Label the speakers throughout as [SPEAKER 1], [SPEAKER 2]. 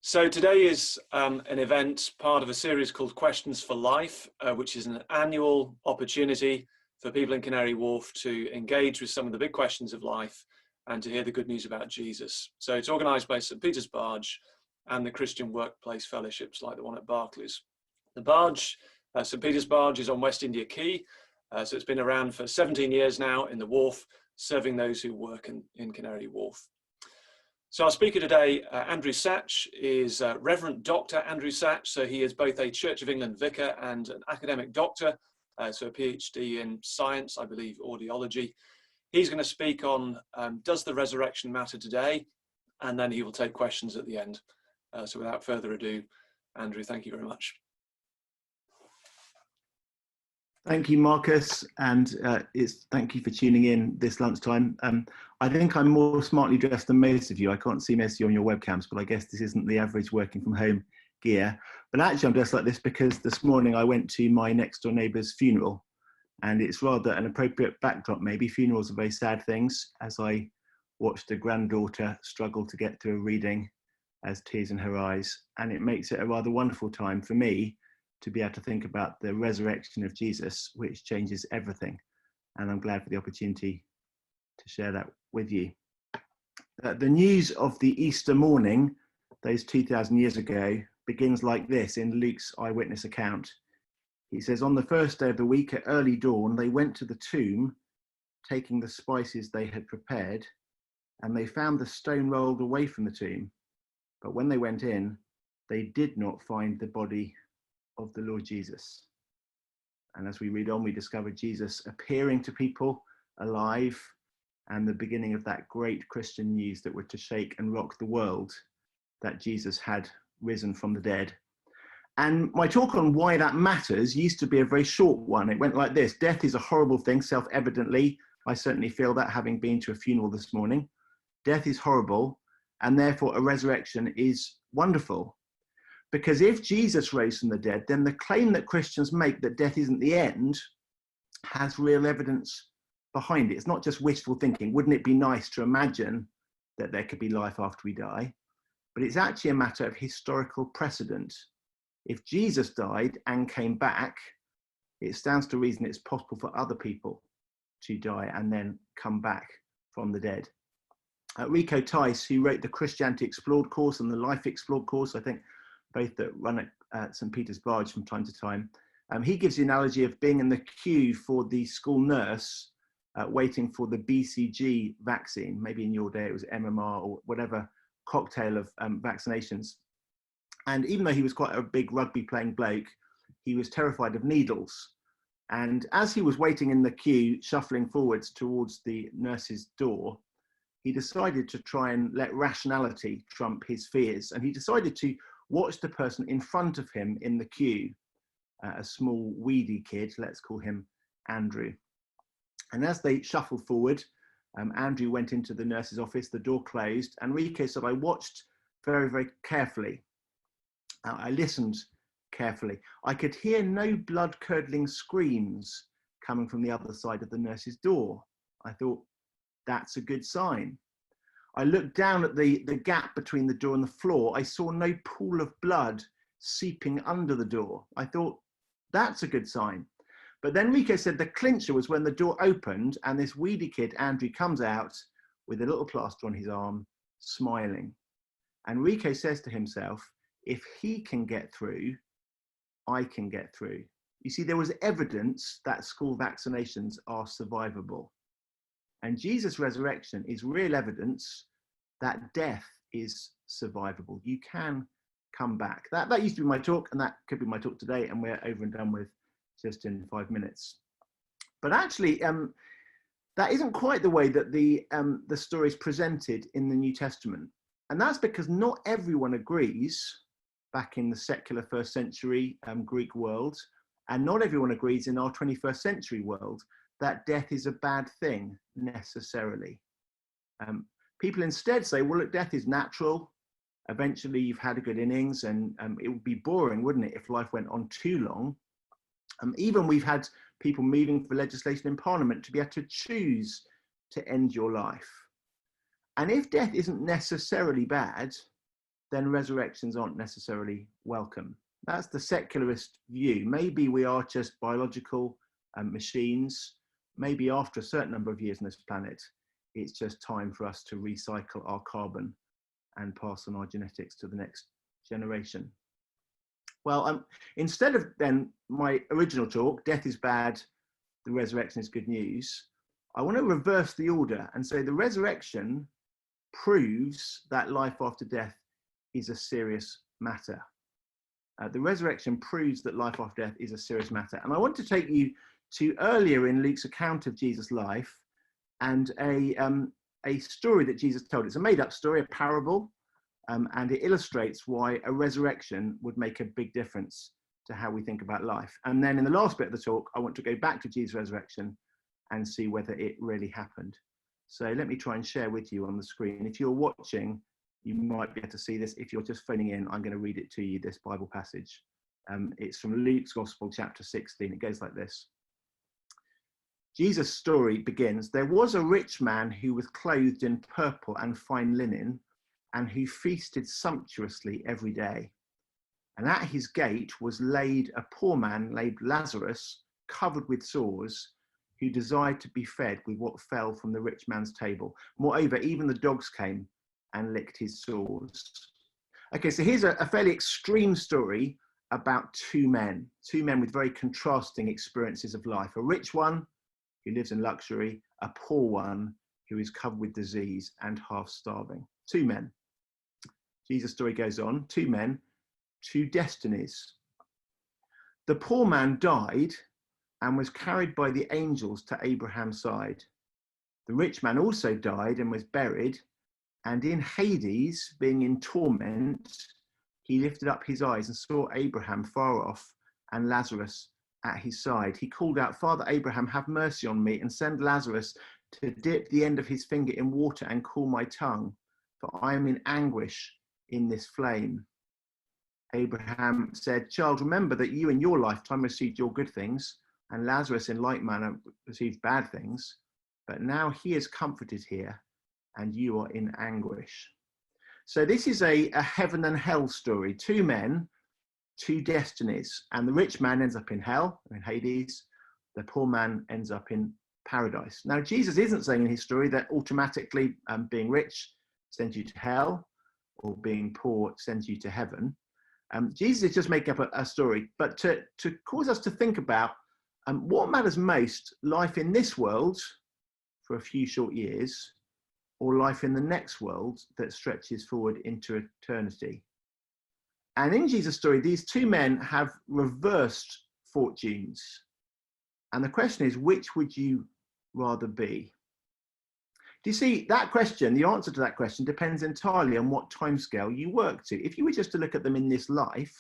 [SPEAKER 1] So today is an event, part of a series called Questions for Life, which is an annual opportunity for people in Canary Wharf to engage with some of the big questions of life and to hear the good news about Jesus. So it's organised by St. Peter's Barge and the Christian Workplace Fellowships like the one at Barclays. The Barge, St. Peter's Barge, is on West India Quay, so it's been around for 17 years now in the wharf, serving those who work in Canary Wharf. So our speaker today, Andrew Sachs, is Reverend Dr. Andrew Sachs. So he is both a Church of England vicar and an academic doctor, so a PhD in science, I believe, audiology. He's going to speak on does the resurrection matter today? And then he will take questions at the end. So without further ado, Andrew, thank you very much.
[SPEAKER 2] Thank you, Marcus, and thank you for tuning in this lunchtime. I think I'm more smartly dressed than most of you. I can't see most of you on your webcams, but I guess this isn't the average working from home gear. But actually I'm dressed like this because this morning I went to my next door neighbour's funeral, and it's rather an appropriate backdrop maybe. Funerals are very sad things, as I watched a granddaughter struggle to get through a reading as tears in her eyes, and it makes it a rather wonderful time for me to be able to think about the resurrection of Jesus, which changes everything. And I'm glad for the opportunity to share that with you. The news of the Easter morning, those 2,000 years ago, begins like this in Luke's eyewitness account. He says, on the first day of the week at early dawn, they went to the tomb, taking the spices they had prepared, and they found the stone rolled away from the tomb. But when they went in, they did not find the body of the Lord Jesus. And as we read on, we discover Jesus appearing to people alive, and the beginning of that great Christian news that were to shake and rock the world, that Jesus had risen from the dead. And my talk on why that matters used to be a very short one. It went like this: death is a horrible thing, self-evidently. I certainly feel that, having been to a funeral this morning. Death is horrible, and therefore a resurrection is wonderful. Because if Jesus rose from the dead, then the claim that Christians make that death isn't the end has real evidence behind it. It's not just wishful thinking. Wouldn't it be nice to imagine that there could be life after we die? But it's actually a matter of historical precedent. If Jesus died and came back, it stands to reason it's possible for other people to die and then come back from the dead. Rico Tice, who wrote the Christianity Explored course and the Life Explored course, I think both that run at St. Peter's Barge from time to time, he gives the analogy of being in the queue for the school nurse waiting for the BCG vaccine. Maybe in your day it was MMR or whatever cocktail of vaccinations. And even though he was quite a big rugby playing bloke, he was terrified of needles. And as he was waiting in the queue, shuffling forwards towards the nurse's door, he decided to try and let rationality trump his fears. And he decided to watch the person in front of him in the queue, a small weedy kid, let's call him Andrew. And as they shuffled forward, Andrew went into the nurse's office, the door closed, and Rico said, I watched very, very carefully. I listened carefully. I could hear no blood-curdling screams coming from the other side of the nurse's door. I thought, that's a good sign. I looked down at the gap between the door and the floor. I saw no pool of blood seeping under the door. I thought, that's a good sign. But then Rico said the clincher was when the door opened and this weedy kid, Andrew, comes out with a little plaster on his arm, smiling. And Rico says to himself, if he can get through, I can get through. You see, there was evidence that school vaccinations are survivable. And Jesus' resurrection is real evidence that death is survivable. You can come back. That used to be my talk, and that could be my talk today, and we're over and done with just in 5 minutes. But actually, that isn't quite the way that the story is presented in the New Testament. And that's because not everyone agrees, back in the secular first century Greek world, and not everyone agrees in our 21st century world, that death is a bad thing necessarily. People instead say, well, look, death is natural. Eventually you've had a good innings, and it would be boring, wouldn't it, if life went on too long. Even we've had people moving for legislation in Parliament to be able to choose to end your life. And if death isn't necessarily bad, then resurrections aren't necessarily welcome. That's the secularist view. Maybe we are just biological machines. Maybe after a certain number of years on this planet, it's just time for us to recycle our carbon and pass on our genetics to the next generation. Well, instead of then my original talk, death is bad, the resurrection is good news, I want to reverse the order and say the resurrection proves that life after death is a serious matter. The resurrection proves that life after death is a serious matter. And I want to take you to earlier in Luke's account of Jesus' life and a story that Jesus told. It's a made-up story, a parable, and it illustrates why a resurrection would make a big difference to how we think about life. And then in the last bit of the talk, I want to go back to Jesus' resurrection and see whether it really happened. So let me try and share with you on the screen. If you're watching, you might be able to see this. If you're just phoning in, I'm going to read it to you, this Bible passage. It's from Luke's Gospel, chapter 16. It goes like this. Jesus' story begins, there was a rich man who was clothed in purple and fine linen, and who feasted sumptuously every day. And at his gate was laid a poor man named Lazarus, covered with sores, who desired to be fed with what fell from the rich man's table. Moreover, even the dogs came and licked his sores. Okay, so here's a fairly extreme story about two men with very contrasting experiences of life. A rich one who lives in luxury, a poor one who is covered with disease and half starving. Two men. Jesus' story goes on, two men, two destinies. The poor man died and was carried by the angels to Abraham's side. The rich man also died and was buried, and in Hades, being in torment, he lifted up his eyes and saw Abraham far off and Lazarus at his side. He called out, Father Abraham, have mercy on me and send Lazarus to dip the end of his finger in water and cool my tongue, for I am in anguish in this flame. Abraham said, child, remember that you in your lifetime received your good things, and Lazarus in like manner received bad things, but now he is comforted here, and you are in anguish. So this is a heaven and hell story. Two men, two destinies, and the rich man ends up in hell, in Hades. The poor man ends up in paradise. Now, Jesus isn't saying in his story that automatically being rich sends you to hell, or being poor sends you to heaven. Jesus is just making up a story, but to cause us to think about what matters most, life in this world for a few short years, or life in the next world that stretches forward into eternity. And in Jesus' story, these two men have reversed fortunes. And the question is, which would you rather be? Do you see that question, the answer to that question depends entirely on what timescale you work to. If you were just to look at them in this life,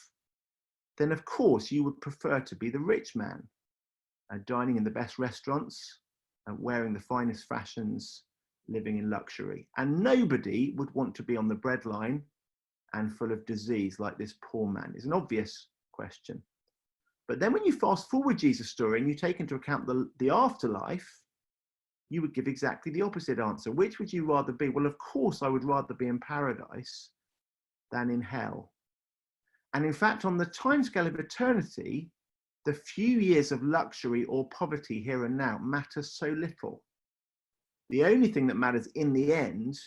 [SPEAKER 2] then of course you would prefer to be the rich man, dining in the best restaurants, wearing the finest fashions, living in luxury. And nobody would want to be on the breadline and full of disease like this poor man. It's an obvious question. But then when you fast forward Jesus' story and you take into account the afterlife, you would give exactly the opposite answer. Which would you rather be? Well, of course, I would rather be in paradise than in hell. And in fact, on the timescale of eternity, the few years of luxury or poverty here and now matter so little. The only thing that matters in the end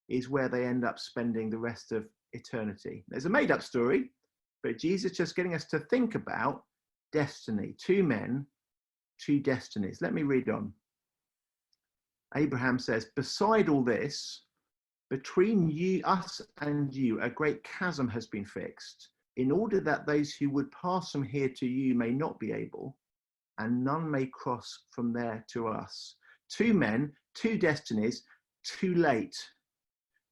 [SPEAKER 2] is where they end up spending the rest of eternity. There's a made-up story, but Jesus is just getting us to think about destiny. Two men, two destinies. Let me read on. Abraham says, beside all this, between us and you, a great chasm has been fixed, in order that those who would pass from here to you may not be able, and none may cross from there to us. Two men, two destinies, too late.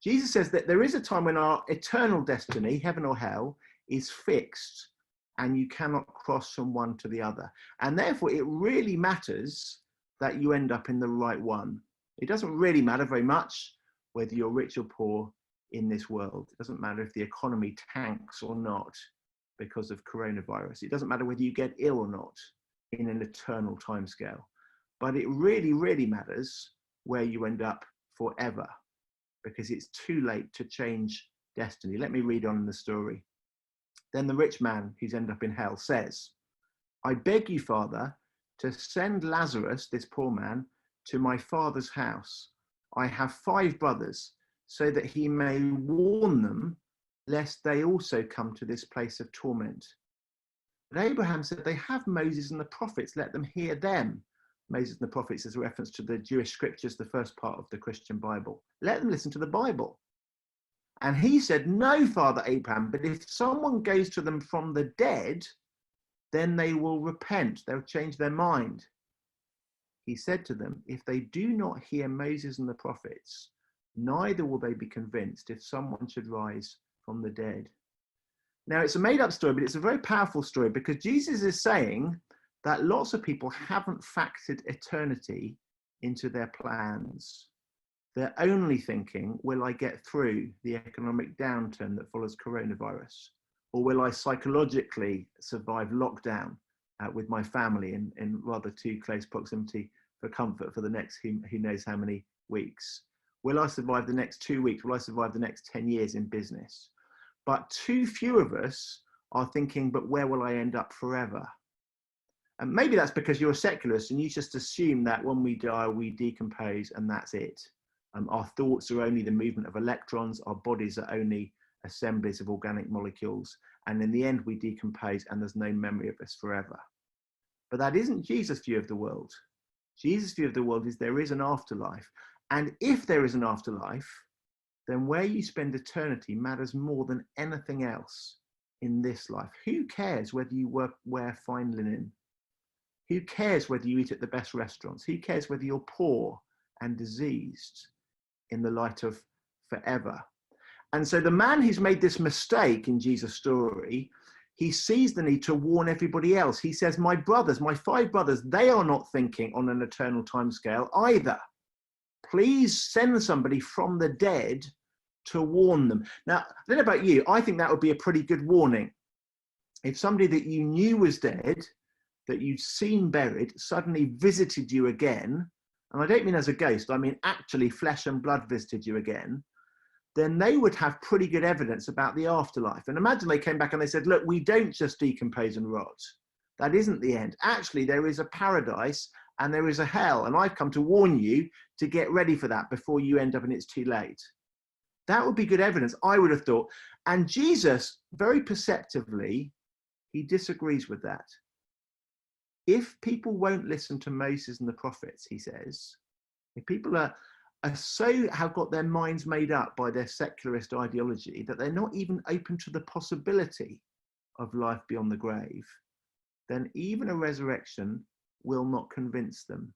[SPEAKER 2] Jesus says that there is a time when our eternal destiny, heaven or hell, is fixed, and you cannot cross from one to the other. And therefore, it really matters that you end up in the right one. It doesn't really matter very much whether you're rich or poor in this world. It doesn't matter if the economy tanks or not because of coronavirus. It doesn't matter whether you get ill or not in an eternal timescale. But it really, really matters where you end up forever, because it's too late to change destiny. Let me read on in the story. Then the rich man, who's ended up in hell, says, I beg you, Father, to send Lazarus, this poor man, to my father's house. I have 5 brothers, so that he may warn them, lest they also come to this place of torment. But Abraham said, they have Moses and the prophets, let them hear them. Moses and the prophets is a reference to the Jewish scriptures, the first part of the Christian Bible. Let them listen to the Bible. And he said, no, Father Abraham, but if someone goes to them from the dead, then they will repent. They'll change their mind. He said to them, if they do not hear Moses and the prophets, neither will they be convinced if someone should rise from the dead. Now, it's a made-up story, but it's a very powerful story because Jesus is saying that lots of people haven't factored eternity into their plans. They're only thinking, will I get through the economic downturn that follows coronavirus? Or will I psychologically survive lockdown with my family in rather too close proximity for comfort for the next who knows how many weeks? Will I survive the next 2 weeks? Will I survive the next 10 years in business? But too few of us are thinking, but where will I end up forever? And maybe that's because you're a secularist and you just assume that when we die, we decompose and that's it. Our thoughts are only the movement of electrons. Our bodies are only assemblies of organic molecules. And in the end, we decompose and there's no memory of us forever. But that isn't Jesus' view of the world. Jesus' view of the world is there is an afterlife. And if there is an afterlife, then where you spend eternity matters more than anything else in this life. Who cares whether you wear fine linen? Who cares whether you eat at the best restaurants? Who cares whether you're poor and diseased in the light of forever? And so the man who's made this mistake in Jesus' story, he sees the need to warn everybody else. He says, my brothers, my 5 brothers, they are not thinking on an eternal timescale either. Please send somebody from the dead to warn them. Now, I don't know about you, I think that would be a pretty good warning. If somebody that you knew was dead, that you'd seen buried, suddenly visited you again, and I don't mean as a ghost, I mean actually flesh and blood visited you again, then they would have pretty good evidence about the afterlife. And imagine they came back and they said, look, we don't just decompose and rot. That isn't the end. Actually, there is a paradise and there is a hell. And I've come to warn you to get ready for that before you end up and it's too late. That would be good evidence, I would have thought. And Jesus, very perceptively, he disagrees with that. If people won't listen to Moses and the prophets, he says, if people have got their minds made up by their secularist ideology that they're not even open to the possibility of life beyond the grave, then even a resurrection will not convince them.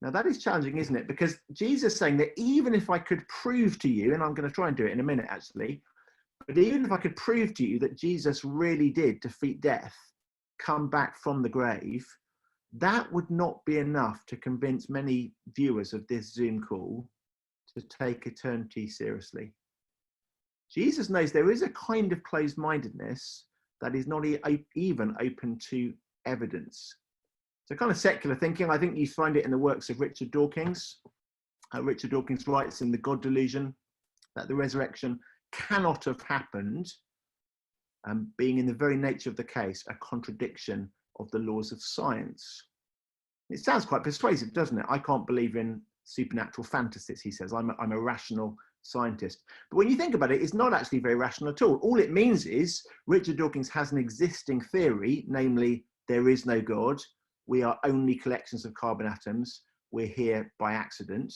[SPEAKER 2] Now that is challenging, isn't it? Because Jesus is saying that even if I could prove to you, and I'm going to try and do it in a minute actually, but even if I could prove to you that Jesus really did defeat death, come back from the grave, that would not be enough to convince many viewers of this Zoom call to take eternity seriously. Jesus knows there is a kind of closed-mindedness that is not even open to evidence. So kind of secular thinking, I think you find it in the works of Richard Dawkins. Richard Dawkins writes in The God Delusion that the resurrection cannot have happened, being in the very nature of the case a contradiction of the laws of science. It sounds quite persuasive, doesn't it? I can't believe in supernatural fantasies, he says. I'm a rational scientist. But when you think about it, it's not actually very rational at all. All it means is Richard Dawkins has an existing theory, namely there is no God. We are only collections of carbon atoms. We're here by accident.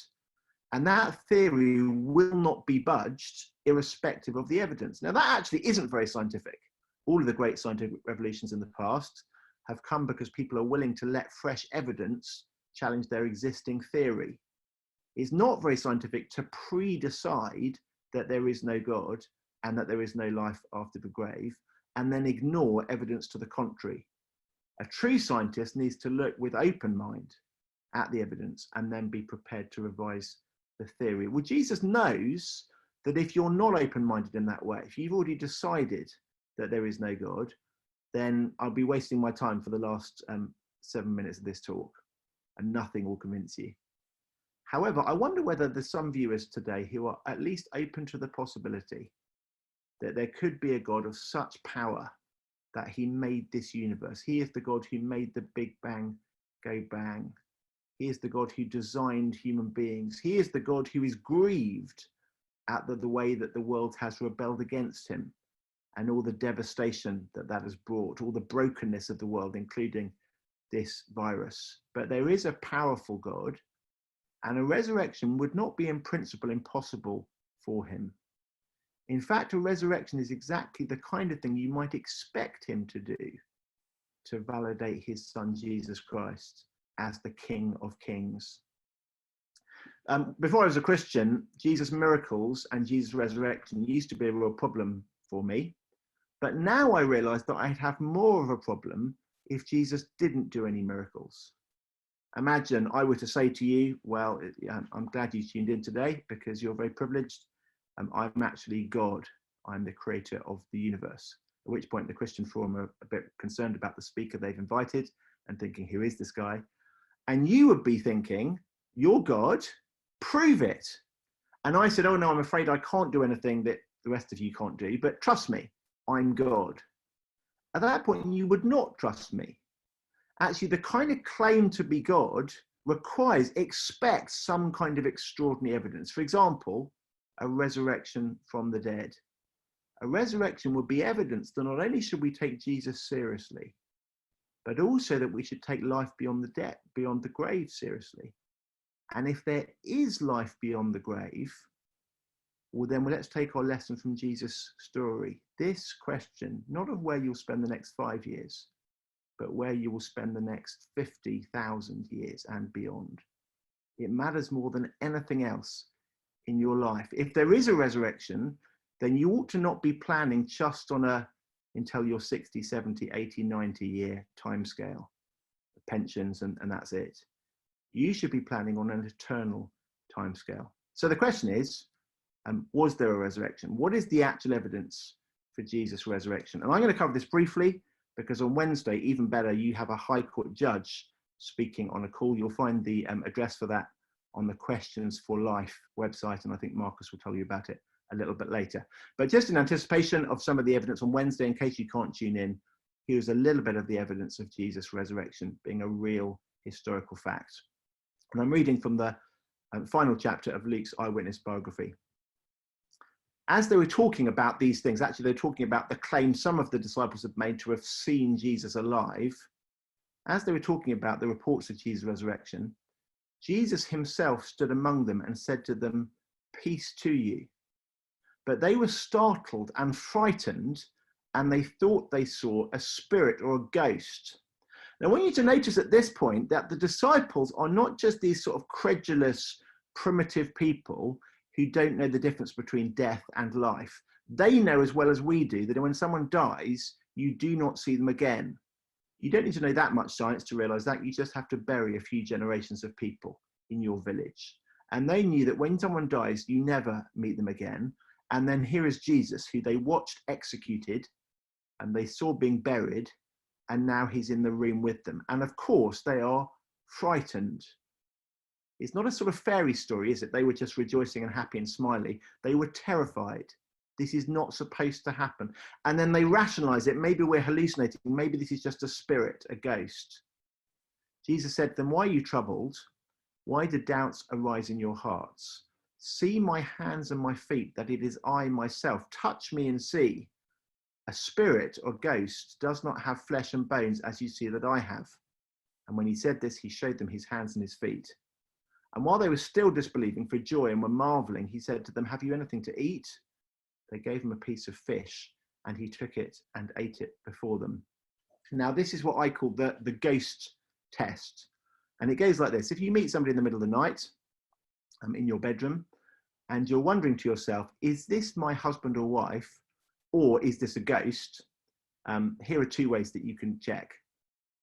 [SPEAKER 2] And that theory will not be budged irrespective of the evidence. Now, that actually isn't very scientific. All of the great scientific revolutions in the past have come because people are willing to let fresh evidence challenge their existing theory. It's not very scientific to pre-decide that there is no God and that there is no life after the grave, and then ignore evidence to the contrary. A true scientist needs to look with open mind at the evidence and then be prepared to revise the theory. Well, Jesus knows that if you're not open-minded in that way, if you've already decided that there is no God, then I'll be wasting my time for the last 7 minutes of this talk, and nothing will convince you. However, I wonder whether there's some viewers today who are at least open to the possibility that there could be a God of such power that he made this universe. He is the God who made the Big Bang go bang. He is the God who designed human beings. He is the God who is grieved at the way that the world has rebelled against him and all the devastation that that has brought, all the brokenness of the world, including this virus. But there is a powerful God, and a resurrection would not be in principle impossible for him. In fact, a resurrection is exactly the kind of thing you might expect him to do to validate his son, Jesus Christ, as the King of Kings. Before I was a Christian, Jesus' miracles and Jesus' resurrection used to be a real problem for me. But now I realize that I'd have more of a problem if Jesus didn't do any miracles. Imagine I were to say to you, well, I'm glad you tuned in today because you're very privileged. I'm actually God. I'm the creator of the universe. At which point the Christian Forum are a bit concerned about the speaker they've invited and thinking, who is this guy? And you would be thinking, you're God, prove it. And I said, oh no, I'm afraid I can't do anything that the rest of you can't do, but trust me, I'm God. At that point, you would not trust me. Actually, the kind of claim to be God expects some kind of extraordinary evidence. For example, a resurrection from the dead. A resurrection would be evidence that not only should we take Jesus seriously, but also that we should take life beyond the grave seriously. And if there is life beyond the grave, well, then let's take our lesson from Jesus' story. This question, not of where you'll spend the next 5 years, but where you will spend the next 50,000 years and beyond. It matters more than anything else in your life. If there is a resurrection, then you ought to not be planning just on until your 60, 70, 80, 90 year timescale, pensions, and that's it. You should be planning on an eternal timescale. So the question is, was there a resurrection? What is the actual evidence for Jesus' resurrection? And I'm going to cover this briefly because on Wednesday, even better, you have a High Court judge speaking on a call. You'll find the address for that on the Questions for Life website, and I think Marcus will tell you about it a little bit later. But just in anticipation of some of the evidence on Wednesday, in case you can't tune in, here's a little bit of the evidence of Jesus' resurrection being a real historical fact. And I'm reading from the final chapter of Luke's eyewitness biography. As they were talking about these things, actually they're talking about the claim some of the disciples have made to have seen Jesus alive. As they were talking about the reports of Jesus' resurrection, Jesus himself stood among them and said to them, "Peace to you." But they were startled and frightened, and they thought they saw a spirit or a ghost. Now, I want you to notice at this point that the disciples are not just these sort of credulous, primitive people who don't know the difference between death and life. They know as well as we do that when someone dies, you do not see them again. You don't need to know that much science to realize that. You just have to bury a few generations of people in your village. And they knew that when someone dies, you never meet them again. And then here is Jesus, who they watched executed and they saw being buried, and now he's in the room with them. And of course, they are frightened. It's not a sort of fairy story, is it? They were just rejoicing and happy and smiley. They were terrified. This is not supposed to happen. And then they rationalize it. Maybe we're hallucinating. Maybe this is just a spirit, a ghost. Jesus said to them, "Why are you troubled? Why do doubts arise in your hearts? See my hands and my feet, that it is I myself. Touch me and see. A spirit or ghost does not have flesh and bones as you see that I have." And when he said this, he showed them his hands and his feet. And while they were still disbelieving for joy and were marveling, he said to them, "Have you anything to eat?" They gave him a piece of fish, and he took it and ate it before them. Now, this is what I call the ghost test. And it goes like this. If you meet somebody in the middle of the night in your bedroom, and you're wondering to yourself, is this my husband or wife, or is this a ghost? Here are two ways that you can check.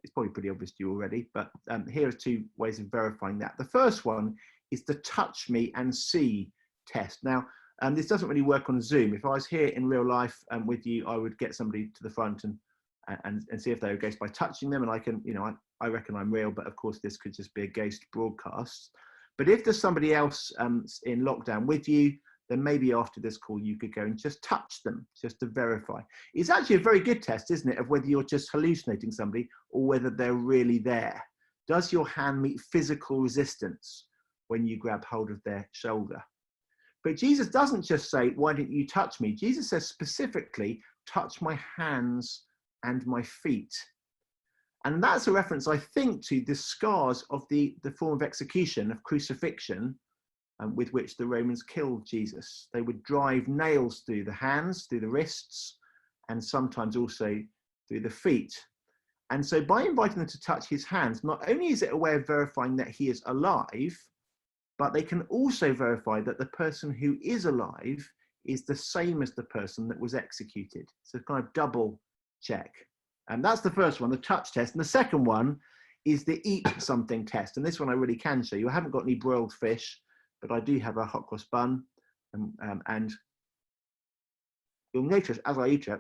[SPEAKER 2] It's probably pretty obvious to you already, but here are two ways of verifying that. The first one is the touch me and see test. Now, this doesn't really work on Zoom. If I was here in real life with you, I would get somebody to the front and see if they're a ghost by touching them. And I can, I reckon I'm real, but of course this could just be a ghost broadcast. But if there's somebody else in lockdown with you, then maybe after this call, you could go and just touch them just to verify. It's actually a very good test, isn't it, of whether you're just hallucinating somebody or whether they're really there. Does your hand meet physical resistance when you grab hold of their shoulder? But Jesus doesn't just say, why don't you touch me? Jesus says specifically, touch my hands and my feet. And that's a reference, I think, to the scars of the form of execution, of crucifixion, with which the Romans killed Jesus. They would drive nails through the hands, through the wrists, and sometimes also through the feet. And so by inviting them to touch his hands, not only is it a way of verifying that he is alive, but they can also verify that the person who is alive is the same as the person that was executed. So kind of double check. And that's the first one, the touch test. And the second one is the eat something test. And this one I really can show you. I haven't got any broiled fish, but I do have a hot cross bun. And you'll notice as I eat it,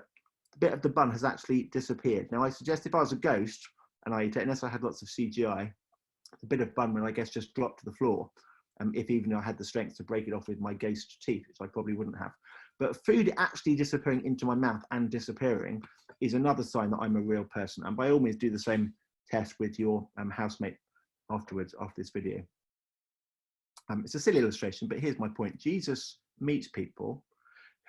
[SPEAKER 2] the bit of the bun has actually disappeared. Now I suggest if I was a ghost and I eat it, unless I had lots of CGI, the bit of bun will, I guess, just drop to the floor. If even I had the strength to break it off with my ghost teeth, which I probably wouldn't have. But food actually disappearing into my mouth and disappearing is another sign that I'm a real person. And by all means, do the same test with your housemate afterwards, after this video. It's a silly illustration, but here's my point. Jesus meets people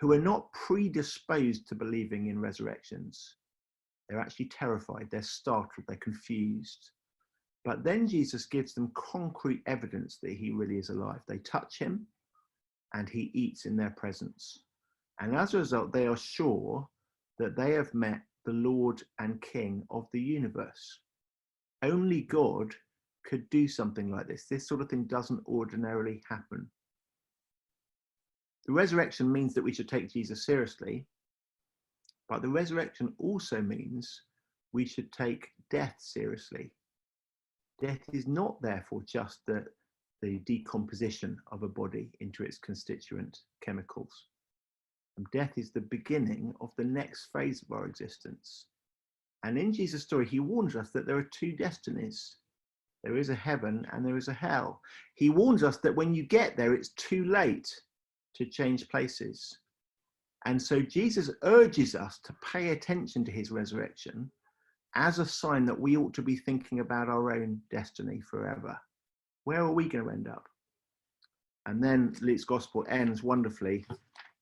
[SPEAKER 2] who are not predisposed to believing in resurrections. They're actually terrified, they're startled, they're confused. But then Jesus gives them concrete evidence that he really is alive. They touch him and he eats in their presence. And as a result, they are sure that they have met the Lord and King of the universe. Only God could do something like this. This sort of thing doesn't ordinarily happen. The resurrection means that we should take Jesus seriously, but the resurrection also means we should take death seriously. Death is not therefore just the decomposition of a body into its constituent chemicals. And death is the beginning of the next phase of our existence. And in Jesus' story, he warns us that there are two destinies. There is a heaven and there is a hell. He warns us that when you get there, it's too late to change places. And so Jesus urges us to pay attention to his resurrection as a sign that we ought to be thinking about our own destiny forever. Where are we going to end up? And then Luke's gospel ends wonderfully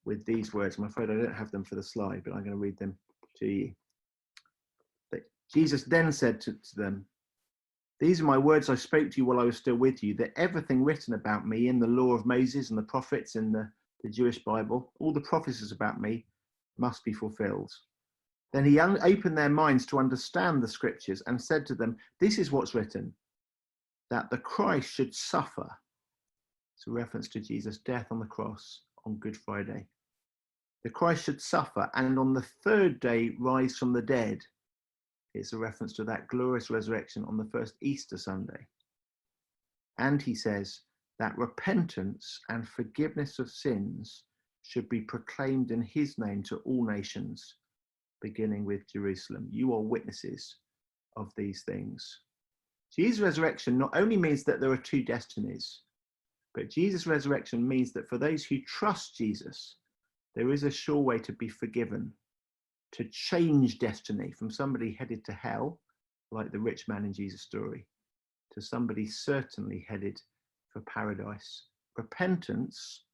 [SPEAKER 2] with these words. I'm afraid I don't have them for the slide, but I'm going to read them to you. But Jesus then said to them, "These are my words I spoke to you while I was still with you, that everything written about me in the law of Moses and the prophets in the Jewish Bible, all the prophecies about me must be fulfilled." Then he opened their minds to understand the scriptures and said to them, "This is what's written, that the Christ should suffer." It's a reference to Jesus' death on the cross on Good Friday. The Christ should suffer and on the third day rise from the dead. It's a reference to that glorious resurrection on the first Easter Sunday. And he says that repentance and forgiveness of sins should be proclaimed in his name to all nations, beginning with Jerusalem. You are witnesses of these things. Jesus' resurrection not only means that there are two destinies, but Jesus' resurrection means that for those who trust Jesus, there is a sure way to be forgiven, to change destiny from somebody headed to hell, like the rich man in Jesus' story, to somebody certainly headed for paradise. Repentance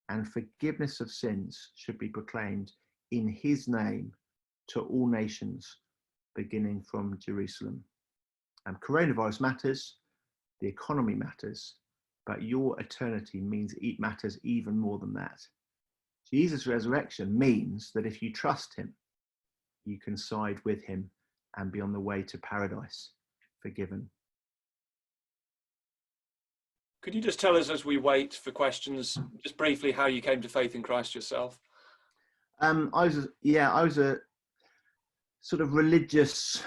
[SPEAKER 2] and forgiveness of sins should be proclaimed in his name to all nations, beginning from Jerusalem. And coronavirus matters, the economy matters, but your eternity matters even more than that. Jesus' resurrection means that if you trust him, you can side with him and be on the way to paradise, forgiven.
[SPEAKER 1] Could you just tell us, as we wait for questions, just briefly how you came to faith in Christ yourself?
[SPEAKER 2] I was a sort of religious,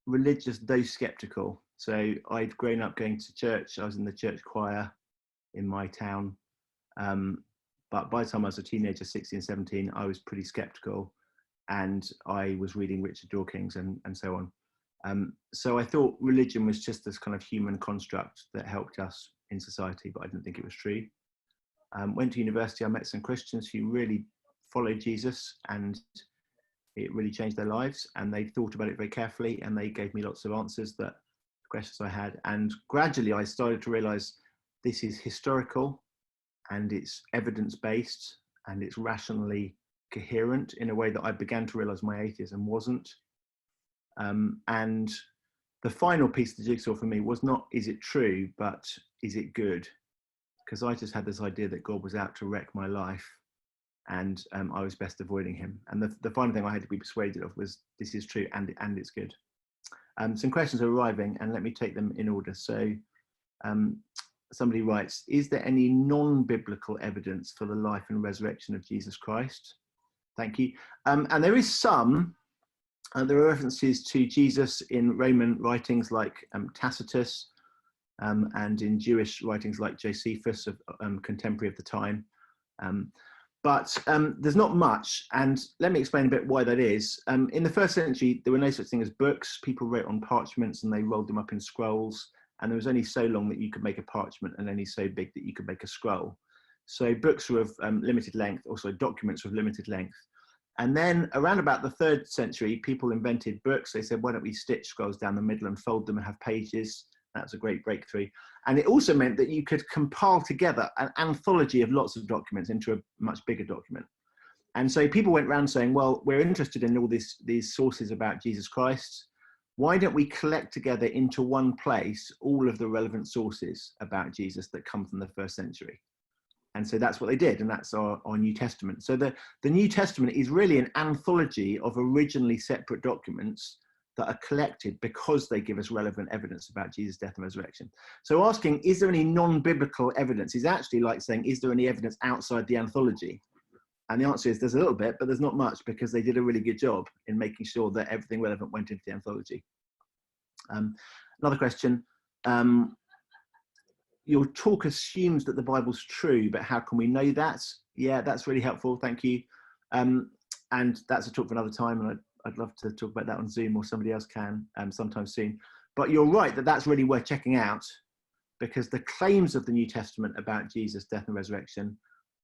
[SPEAKER 2] though skeptical. So I'd grown up going to church. I was in the church choir in my town. But by the time I was a teenager, 16, 17, I was pretty skeptical. And I was reading Richard Dawkins and so on. So I thought religion was just this kind of human construct that helped us in society, but I didn't think it was true. Went to university, I met some Christians who really followed Jesus, and it really changed their lives, and they thought about it very carefully, and they gave me lots of answers that questions I had. And gradually I started to realize this is historical, and it's evidence-based, and it's rationally coherent in a way that I began to realize my atheism wasn't. And the final piece of the jigsaw for me was not, is it true, but is it good? Because I just had this idea that God was out to wreck my life, and I was best avoiding him. And the final thing I had to be persuaded of was, this is true, and it's good. Some questions are arriving, and let me take them in order. So somebody writes, is there any non-biblical evidence for the life and resurrection of Jesus Christ? Thank you. And there is some. There are references to Jesus in Roman writings like Tacitus, and in Jewish writings like Josephus, contemporary of the time. But there's not much, and let me explain a bit why that is. In the first century, there were no such thing as books. People wrote on parchments and they rolled them up in scrolls, and there was only so long that you could make a parchment and only so big that you could make a scroll. So books were of limited length, also documents were of limited length. And then around about the 3rd century, people invented books. They said, why don't we stitch scrolls down the middle and fold them and have pages? That's a great breakthrough. And it also meant that you could compile together an anthology of lots of documents into a much bigger document. And so people went around saying, well, we're interested in all these sources about Jesus Christ. Why don't we collect together into one place all of the relevant sources about Jesus that come from the 1st century? And so that's what they did, and that's our New Testament. So the New Testament is really an anthology of originally separate documents that are collected because they give us relevant evidence about Jesus' death and resurrection. So asking, is there any non-biblical evidence, is actually like saying, is there any evidence outside the anthology? And the answer is there's a little bit, but there's not much, because they did a really good job in making sure that everything relevant went into the anthology. Another question. Your talk assumes that the Bible's true, but how can we know that? Yeah, that's really helpful. Thank you. And that's a talk for another time, and I'd love to talk about that on Zoom, or somebody else can sometime soon. But you're right that that's really worth checking out, because the claims of the New Testament about Jesus' death and resurrection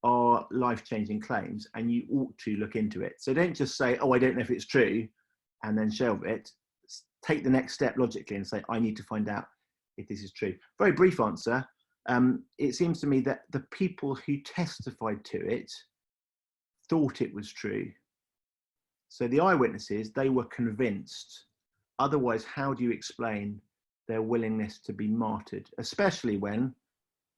[SPEAKER 2] are life-changing claims, and you ought to look into it. So don't just say, oh, I don't know if it's true, and then shelve it. Take the next step logically and say, I need to find out if this is true. Very brief answer. It seems to me that the people who testified to it thought it was true. So the eyewitnesses, they were convinced. Otherwise, how do you explain their willingness to be martyred? Especially when,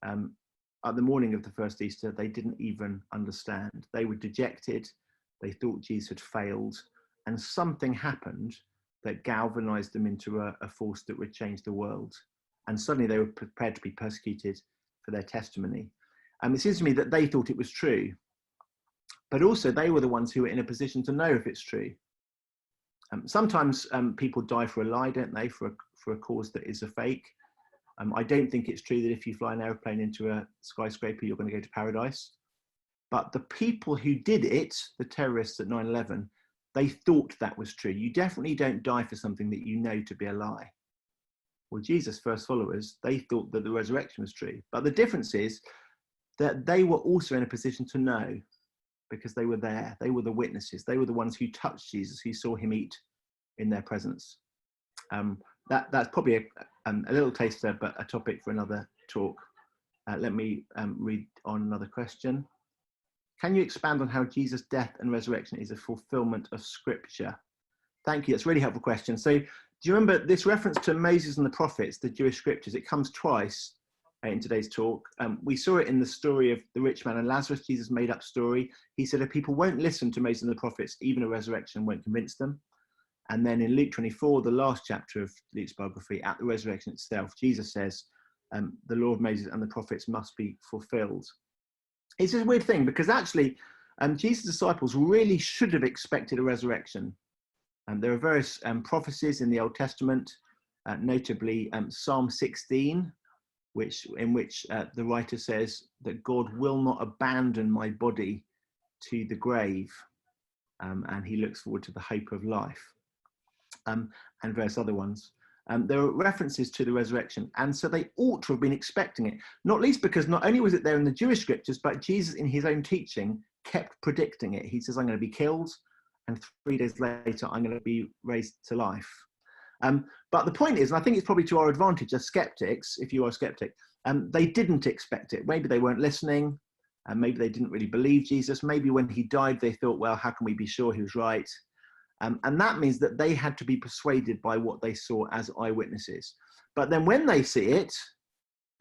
[SPEAKER 2] at the morning of the first Easter, they didn't even understand. They were dejected. They thought Jesus had failed. And something happened that galvanized them into a force that would change the world. And suddenly they were prepared to be persecuted for their testimony. It seems to me that they thought it was true, but also they were the ones who were in a position to know if it's true. Sometimes people die for a lie, don't they, for a cause that is a fake. I don't think it's true that if you fly an airplane into a skyscraper, you're going to go to paradise. But the people who did it, the terrorists at 9/11, they thought that was true. You definitely don't die for something that you know to be a lie. Well, Jesus' first followers, they thought that the resurrection was true. But the difference is that they were also in a position to know, because they were there. They were the witnesses. They were the ones who touched Jesus, who saw him eat in their presence. That's probably a little taster, but a topic for another talk. Let me read on another question. Can you expand on how Jesus' death and resurrection is a fulfillment of Scripture? Thank you. That's a really helpful question. So, do you remember this reference to Moses and the prophets, the Jewish scriptures? It comes twice in today's talk. We saw it in the story of the rich man and Lazarus, Jesus' made up story. He said, if people won't listen to Moses and the prophets, even a resurrection won't convince them. And then in Luke 24, the last chapter of Luke's biography, at the resurrection itself, Jesus says, the law of Moses and the prophets must be fulfilled. It's a weird thing, because actually, Jesus' disciples really should have expected a resurrection. There are various prophecies in the Old Testament, notably Psalm 16, in which the writer says that God will not abandon my body to the grave, and he looks forward to the hope of life, and various other ones. There are references to the resurrection, and so they ought to have been expecting it, not least because not only was it there in the Jewish scriptures, but Jesus in his own teaching kept predicting it. He says, I'm going to be killed, and 3 days later I'm going to be raised to life. But the point is, and I think it's probably to our advantage as skeptics, if you are a skeptic, they didn't expect it. Maybe they weren't listening, and maybe they didn't really believe Jesus. Maybe when he died, they thought, well, how can we be sure he was right? And that means that they had to be persuaded by what they saw as eyewitnesses. But then when they see it,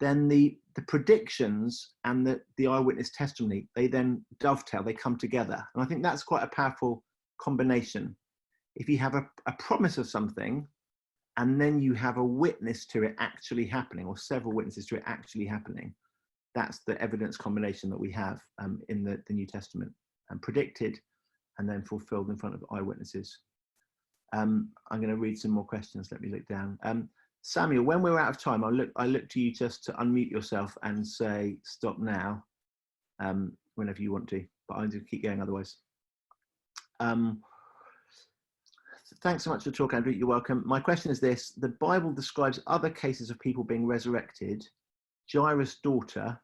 [SPEAKER 2] then the predictions and the eyewitness testimony, they then dovetail, they come together. And I think that's quite a powerful combination. If you have a promise of something, and then you have a witness to it actually happening, or several witnesses to it actually happening, that's the evidence combination that we have in the New Testament, and predicted and then fulfilled in front of eyewitnesses. I'm going to read some more questions. Let me look down. Samuel, when we're out of time, I look to you just to unmute yourself and say stop now, whenever you want to, but I'm going to keep going otherwise. Thanks so much for the talk, Andrew. You're welcome. My question is this: the Bible describes other cases of people being resurrected, Jairus' daughter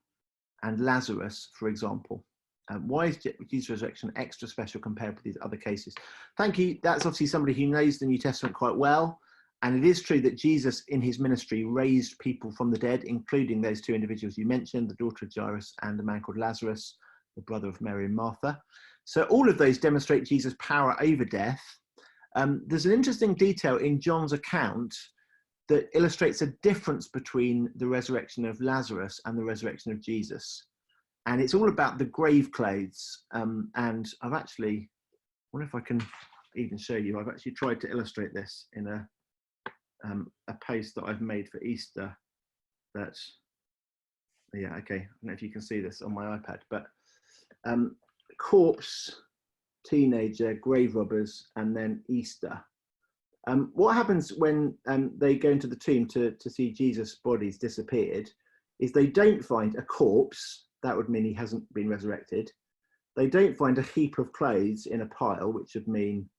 [SPEAKER 2] and Lazarus, for example. Why is Jesus' resurrection extra special compared with these other cases? Thank you. That's obviously somebody who knows the New Testament quite well. And it is true that Jesus in his ministry raised people from the dead, including those two individuals you mentioned, the daughter of Jairus and a man called Lazarus, the brother of Mary and Martha. So all of those demonstrate Jesus' power over death. There's an interesting detail in John's account that illustrates a difference between the resurrection of Lazarus and the resurrection of Jesus. And it's all about the grave clothes. And I've actually, I wonder if I can even show you, I've actually tried to illustrate this in a post that I've made for Easter that, yeah, okay, I don't know if you can see this on my iPad, but corpse, teenager, grave robbers, and then Easter. What happens when they go into the tomb to see Jesus' body's disappeared is they don't find a corpse. That would mean he hasn't been resurrected. They don't find a heap of clothes in a pile, which would mean,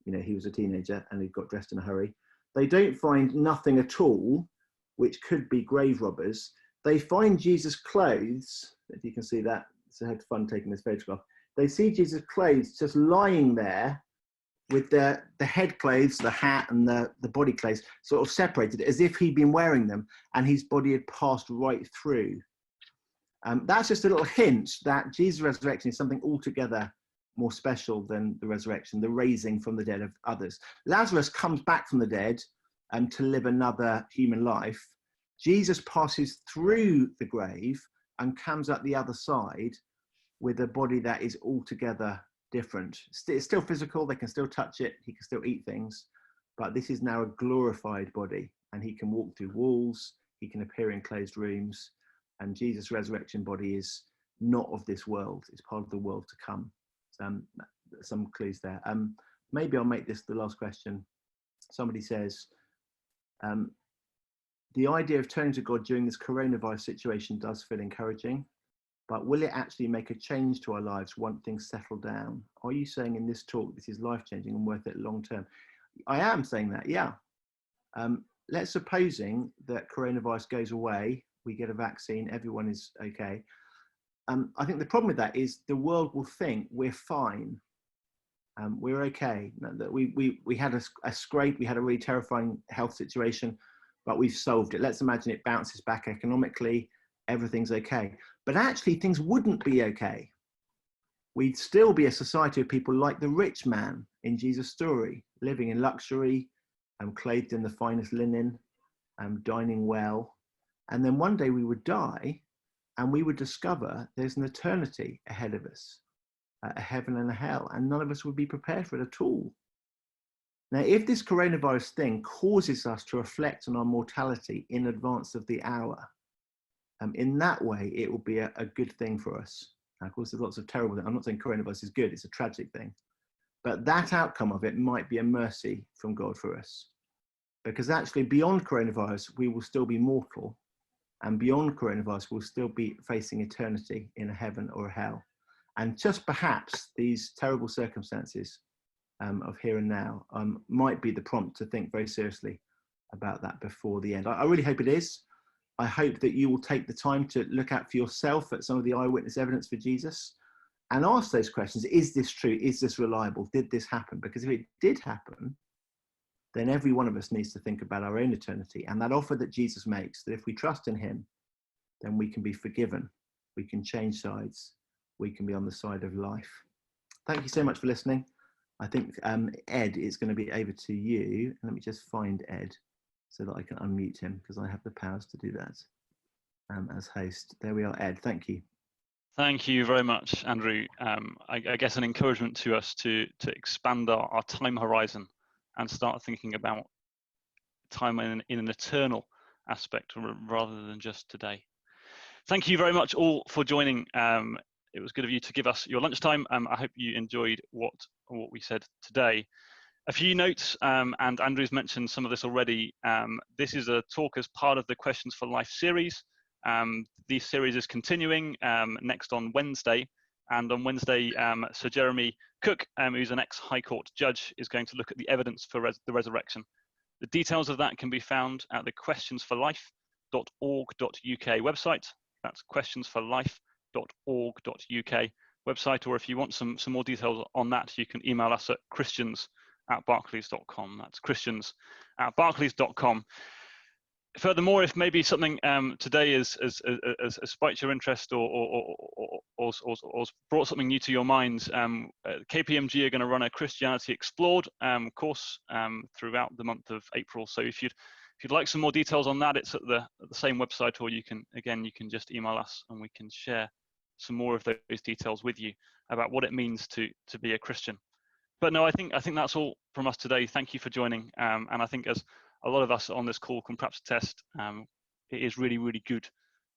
[SPEAKER 2] you know, he was a teenager and he got dressed in a hurry. They don't find nothing at all, which could be grave robbers. They find Jesus' clothes, if you can see that. It's had fun taking this photograph. They see Jesus' clothes just lying there with the head clothes, the hat and the body clothes sort of separated as if he'd been wearing them and his body had passed right through. That's just a little hint that Jesus' resurrection is something altogether more special than the resurrection, the raising from the dead of others. Lazarus comes back from the dead to live another human life. Jesus passes through the grave and comes out the other side with a body that is altogether different. It's still physical, they can still touch it, he can still eat things, but this is now a glorified body, and he can walk through walls, he can appear in closed rooms, and Jesus' resurrection body is not of this world, it's part of the world to come. Some clues there. Maybe I'll make this the last question. Somebody says, the idea of turning to God during this coronavirus situation does feel encouraging, but will it actually make a change to our lives once things settle down? Are you saying in this talk this is life-changing and worth it long term? I am saying that, yeah. Let's supposing that coronavirus goes away, we get a vaccine, everyone is okay. I think the problem with that is the world will think we're fine. We're okay. That we had a scrape, we had a really terrifying health situation, but we've solved it. Let's imagine it bounces back economically, everything's okay. But actually things wouldn't be okay. We'd still be a society of people like the rich man in Jesus' story, living in luxury, clothed in the finest linen, dining well. And then one day we would die and we would discover there's an eternity ahead of us, a heaven and a hell, and none of us would be prepared for it at all. Now, if this coronavirus thing causes us to reflect on our mortality in advance of the hour, in that way, it will be a good thing for us. Now, of course, there's lots of terrible things. I'm not saying coronavirus is good, it's a tragic thing. But that outcome of it might be a mercy from God for us. Because actually, beyond coronavirus, we will still be mortal. And beyond coronavirus, we'll still be facing eternity in a heaven or a hell. And just perhaps these terrible circumstances of here and now might be the prompt to think very seriously about that before the end. I really hope it is. I hope that you will take the time to look out for yourself at some of the eyewitness evidence for Jesus and ask those questions. Is this true? Is this reliable? Did this happen? Because if it did happen, then every one of us needs to think about our own eternity and that offer that Jesus makes, that if we trust in him, then we can be forgiven, we can change sides, we can be on the side of life. Thank you so much for listening. I think, Ed, it's going to be over to you. Let me just find Ed so that I can unmute him, because I have the powers to do that as host. There we are, Ed. Thank you.
[SPEAKER 3] Thank you very much, Andrew. I guess an encouragement to us to expand our time horizon and start thinking about time in an eternal aspect rather than just today. Thank you very much all for joining. It was good of you to give us your lunchtime. I hope you enjoyed what we said today. A few notes, and Andrew's mentioned some of this already. This is a talk as part of the Questions for Life series. This series is continuing next on Wednesday. And on Wednesday, Sir Jeremy Cook, who's an ex-High Court judge, is going to look at the evidence for the resurrection. The details of that can be found at the questionsforlife.org.uk website. That's questionsforlife.org.uk website. Or if you want some more details on that, you can email us at christians@barclays.com. That's christians@barclays.com. Furthermore, if maybe something today has spiked your interest or brought something new to your mind, KPMG are going to run a Christianity Explored course throughout the month of April. So if you'd like some more details on that, it's at the same website, or you can just email us and we can share some more of those details with you about what it means to be a Christian. But no, I think that's all from us today. Thank you for joining, and I think as a lot of us on this call can perhaps attest, it is really, really good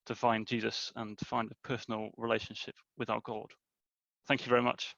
[SPEAKER 3] to find Jesus and to find a personal relationship with our God. Thank you very much.